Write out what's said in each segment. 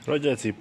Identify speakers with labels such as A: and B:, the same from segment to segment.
A: Rođaci,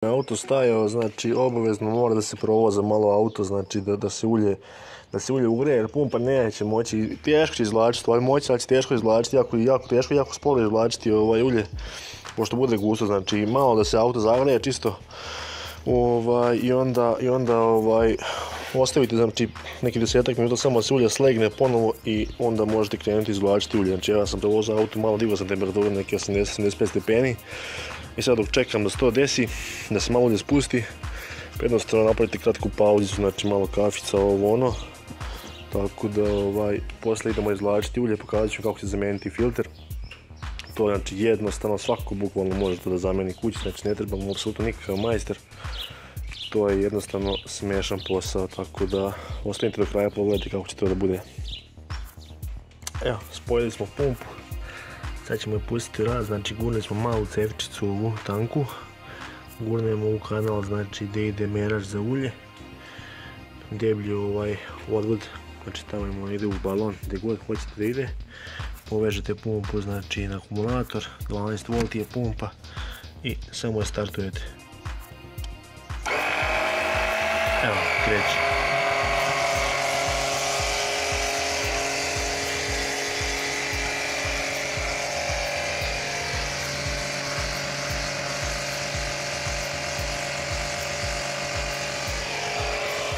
A: auto stajao, znači obavezno mora da se provoza malo auto, znači da se ulje ugreje, jer pumpa neće moći, teško će izvlačiti, moći, ali će teško izvlačiti, jako teško, jako sporo izvlačiti ulje, pošto bude gusto, znači malo da se auto zagreje čisto, i onda ostavite, znači neki 10 minuta samo da se ulje slegne ponovo i onda možete krenuti izvlačiti ulje. Znači ja sam prevozao auto, malo digao sam temperaturu, neki 80-85 stepeni. I sad dok čekam da se to desi, da se malo ulje spusti, jednostavno napraviti kratku pauzicu, znači malo kafica, ono. Tako da poslije idemo izvlačiti ulje, pokazat ću kako će zamijeniti filter. To je znači jednostavno, svako bukvalno može to da zamijeni kući, znači ne trebamo apsolutno nikakav majster. To je jednostavno smiješan posao, tako da ostanite do kraja, pogledajte kako će to da bude. Evo, spojili smo pumpu. Sad ćemo je pustiti rad, znači gurnuli smo malu cevčicu ovu tanku. Gurnemo u kanal, znači gdje ide merač za ulje. Deblji odvod, znači tamo ide u balon, gdje god hoćete da ide. Povežete pumpu, znači na akumulator, 12 V je pumpa i samo je startujete. Evo, kreće.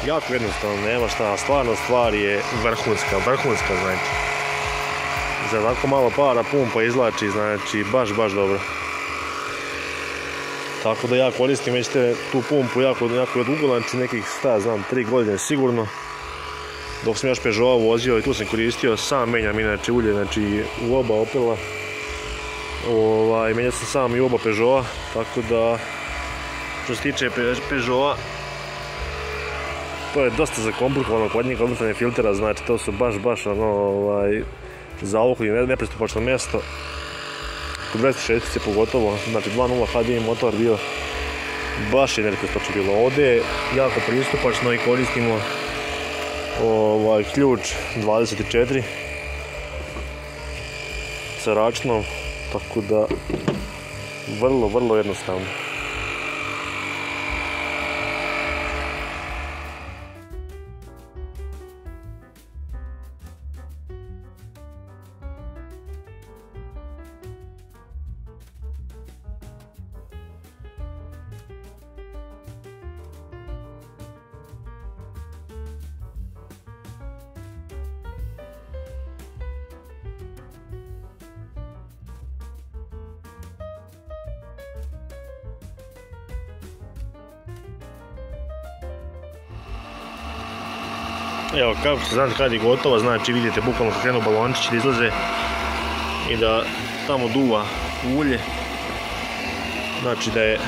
A: Jako jednostavno, nema šta, stvarno stvar je vrhunska znači. Za tako malo para pumpa izvlači, znači baš dobro. Tako da ja koristim već tu pumpu jako dugo, znači nekih 3 godine sigurno. Dok sam još Peugeot vozio i tu sam koristio, sam menjam inače ulje, znači u oba Opela. Menjao sam sam i oba Peugeota, tako da što se tiče Peugeota, to je dosta zakomplikovano kod njih odvrtanje filtera, znači to su baš zaokli nepristupačno mjesto. Kod 260 pogotovo, znači 2.0 HDI motor bio baš je nepristupačno bilo. Ovdje je jako pristupačno i koristimo ključ 24 sa račnom, tako da vrlo jednostavno. Evo, kako se znate kad je gotova, znači vidite bukvalno kad krenu balončići da izlaze i da tamo duva ulje. Znači da je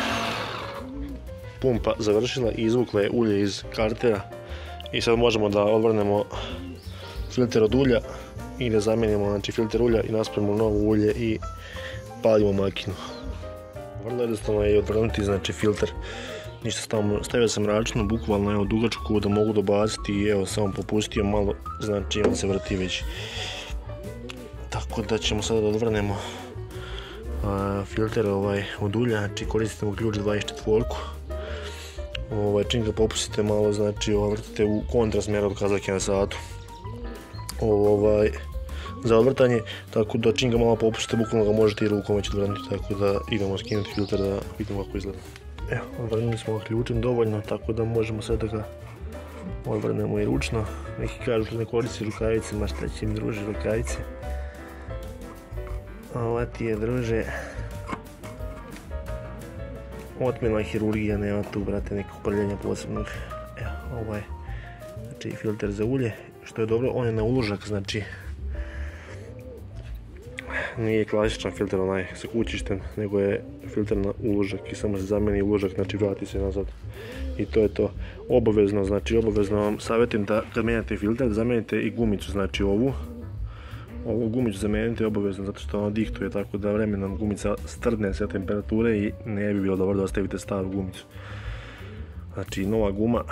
A: pumpa završila i izvukla je ulje iz kartera i sad možemo da odvrnemo filter od ulja i da zamijenimo znači, filter ulja i naspojimo novo ulje i palimo makinu. Vrlo jednostavno je odvrnuti znači, filter. Ništa stavio sam računu, bukvalno evo dugačku da mogu dobaciti i evo samo popustio malo, znači on se vrti već. Tako da ćemo sada da odvrnemo filter od ulja, znači koristimo ključ 24-ku. Čim ga popustite malo, znači vrtite u kontrasmjer od kazake na satu. Za odvrtanje, tako da čim ga malo popustite, bukvalno ga možete i rukom već odvrnuti, tako da idemo skinuti filter da vidimo kako izgleda. Evo, odvrnuli smo ga ključem dovoljno, tako da možemo sve da ga odvrnemo i ručno. Neki kažu da ne koristi rukavice, ma šta će mi druže rukavice. Ova ti je druže otmjena hirurgija, nema tu brate nekog prljenja posebnog. Evo, ovaj znači filter za ulje, što je dobro, on je na uložak, znači nije klasičan filter onaj sa kućištem, nego je filter na uložak i samo se zamijeni uložak, znači vrati se nazad i to je to. Obavezno, znači obavezno vam savjetujem da kad mijenjate filter, da zamijenite i gumicu, znači ovu gumicu zamijenite obavezno zato što ona dihtuje, tako da vremenom gumica strdne sve temperature i ne bi bilo dobro da ostavite staru gumicu. Znači nova guma,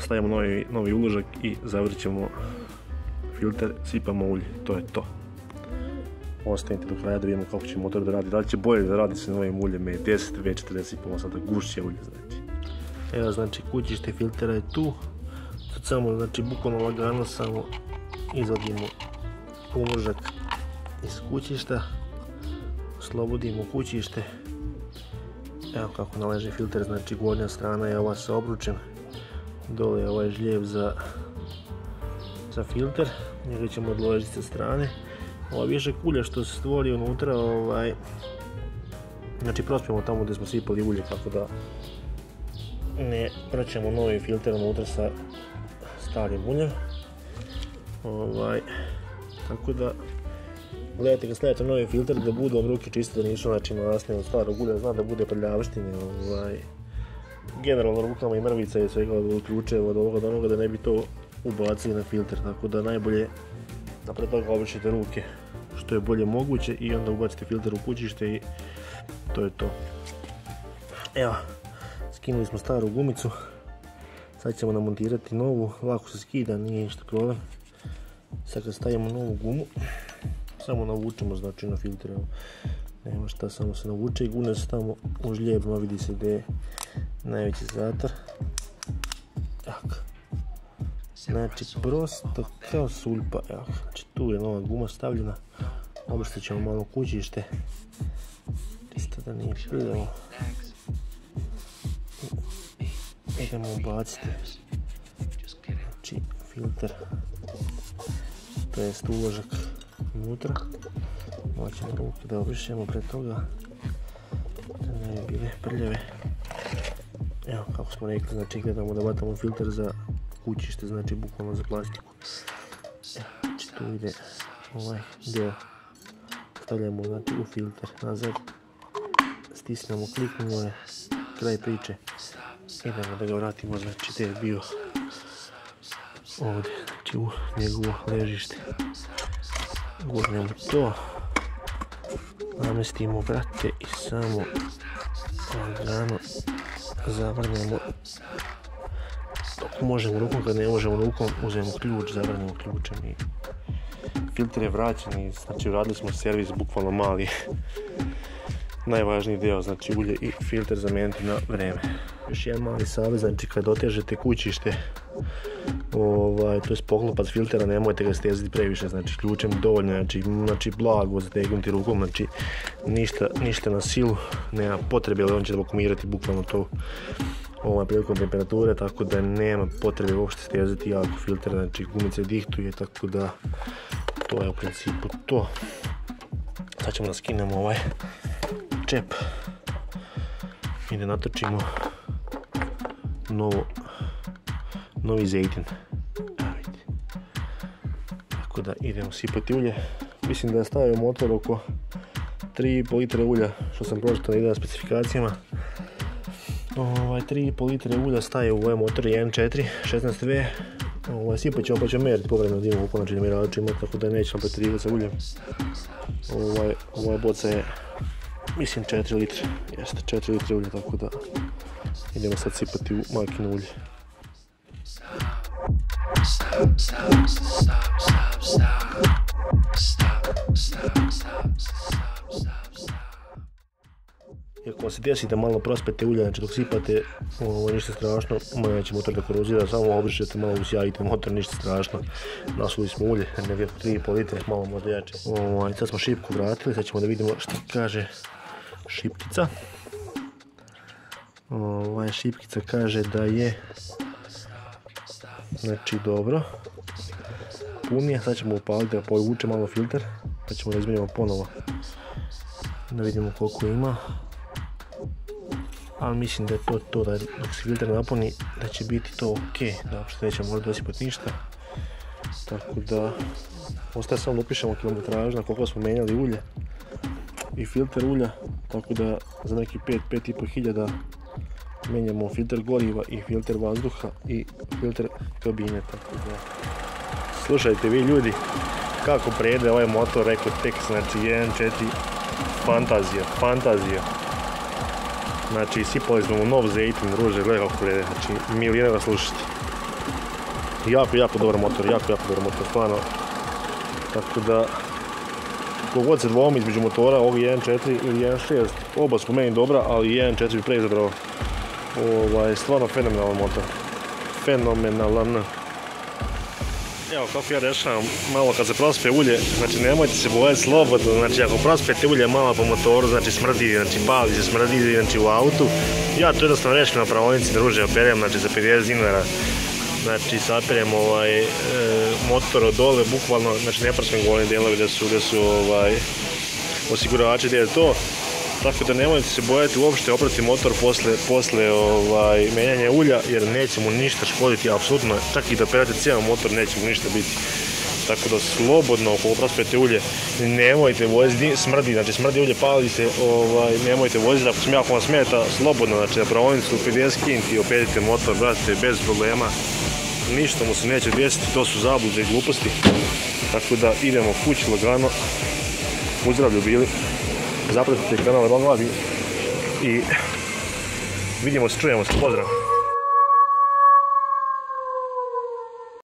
A: stavimo novi uložak i zavrćemo filter, sipamo ulje, to je to. Ostanite do kraja da vidimo kako će motor da radi, da li će bolje da radi sa novim uljem, 10 već 40 pa sada gušće ulje, znači. Evo, znači kućište filtera je tu, sad samo, znači bukvalno lagano samo izvadimo uložak iz kućišta, oslobodimo kućište, evo kako naleže filter, znači gornja strana je ova sa obručem, dole je ovaj žljev za filter, njega ćemo odložiti sa strane. Ovaj višak ulja što se stvori unutra, znači prospijemo tamo gdje smo sipali ulje, kako da ne vraćamo novi filter unutra sa starim uljem. Tako da gledajte kad stavite novi filter da budu vam ruke čiste, da nisu znači masne od starog ulja, zna da bude prljavštine. Generalno rukama i mrvica je svega od ključeva od ovoga do onoga da ne bi to ubacili na filter, tako da najbolje da pre toga obrišite ruke što je bolje moguće i onda ubacite filter u kućište i to je to. Evo, skinuli smo staru gumicu, sad ćemo namontirati novu, lako se skida, nije ništa problem. Sad kad stavimo novu gumu, samo navučemo znači na filter, nema šta, samo se navuče i gune se tamo u žljeb, vidi se gdje je najveći zator. Tako. Znači prosto kao sulpa, evo, znači tu je nova guma stavljena, obristat ćemo malo kućište, isto da nije prljavo. Idemo ubaciti, znači filter, to jest uložak unutra, moćemo ruke da obrišemo pre toga, da ne bi bile prljave. Evo kako smo rekli, znači gledamo da vatamo filter za kućište, znači bukvalno za plastiku. Znači tu ide ovaj dio, stavljamo znači u filter nazad, stisnemo, kliknemo je, kraj priče, idemo da ga vratimo, znači gdje je bio ovdje, znači u njegovo ležište. Gurnemo to, namestimo brate i samo lagano zavrnemo. Ako možemo rukom, kad ne možemo rukom, uzmemo ključ, zavrnemo ključem i filter je vraćen i znači uradili smo servis bukvalno mali. Najvažniji deo, znači ulje i filter zamijeniti na vreme. Još jedan mali savjet, znači kad otežete kućište, to je poklopac filtera, nemojte ga stezati previše, znači ključem dovoljno, znači blago zategnuti rukom, znači ništa na silu, nema potrebe, ali on će vakuumirati bukvalno to prilikom temperature, tako da nema potrebe uopšte stezati jako filter, znači gumice dihtuje, tako da to je u principu to. Sad ćemo da skinemo ovaj čep i da natočimo novi zejtin. tako da idemo sipati ulje. Mislim da je stavio motor oko 3,5 litre ulja, što sam pročitao na specifikacijama. 3,5 litre ulja staje u ovaj motor 1.4 16V. Sipat ćemo pa ćemo mjeriti povremeno da imamo konačni mjeračima, tako da nećemo pretjerivati sa uljem. Ova boca je, mislim, 4 litre. Jeste, 4 litre ulja, tako da idemo sad sipati u makinu ulje. I ako se desi da malo prospete ulja, znači dok sipate, ništa strašno, neće motor da korozira, samo obrišete, malo usjajite motor, ništa strašno. Nasuli smo ulje, negdje 3,5 litre, malo možda jače. Sad smo šipku vratili, sad ćemo da vidimo što kaže šipkica. Šipkica kaže da je, znači, dobro, punije. Sad ćemo upaliti da povuče malo filter, pa ćemo da izmijenimo ponovo, da vidimo koliko ima. Ali mislim da je to da dok se filter napuni da će biti to ok, da uopšte nećemo morati dosipati ništa. Tako da ostaje samo da upišemo kilometražu na koliko smo menjali ulje i filter ulja, tako da za neki 5-5,5 hiljada menjamo filter goriva i filter vazduha i filter kabine. Tako da slušajte vi ljudi kako prede ovaj motor Ecotec, znači 1.4 fantazija. Znači, sipali smo mu nov zejtin, ruže, gledaj kako prede, znači, milina ga slušati. Jako dobar motor, stvarno. Tako da, kogod se dvomi između motora, ovog 1.4 ili 1.6, oba su meni dobra, ali 1.4 bi preizabrao. Stvarno fenomenalan motor. Fenomenalan. Evo kako ja rešavam, malo kad se prospe ulje, znači nemojte se bojati slobodno, znači ako prospete ulje malo po motoru, znači smrdi, znači pali se, smrdi, znači u autu. Ja to jednostavno rešim na pravonici, druže, operem, znači za 50 dinara. Znači saperem motor od dole, bukvalno, znači ne prskam golni delovi gdje su osiguravači, gdje je to. Tako da nemojte se bojati uopšte oprati motor posle menjanja ulja, jer neće mu ništa škoditi, apsolutno, čak i da operate cijel motor neće mu ništa biti. Tako da slobodno, ako prospete ulje, nemojte voziti, smrdi ulje, pali se, nemojte voziti, ako vam smeta, slobodno, znači na pravonicu 50 kinti operite motor, brate, bez problema, ništa mu se neće desiti, to su zablude i gluposti. Tako da idemo kući lagano, uzdravlju bili. Zapratite kanal Ronlavi i vidimo se, čujemo se, pozdrav!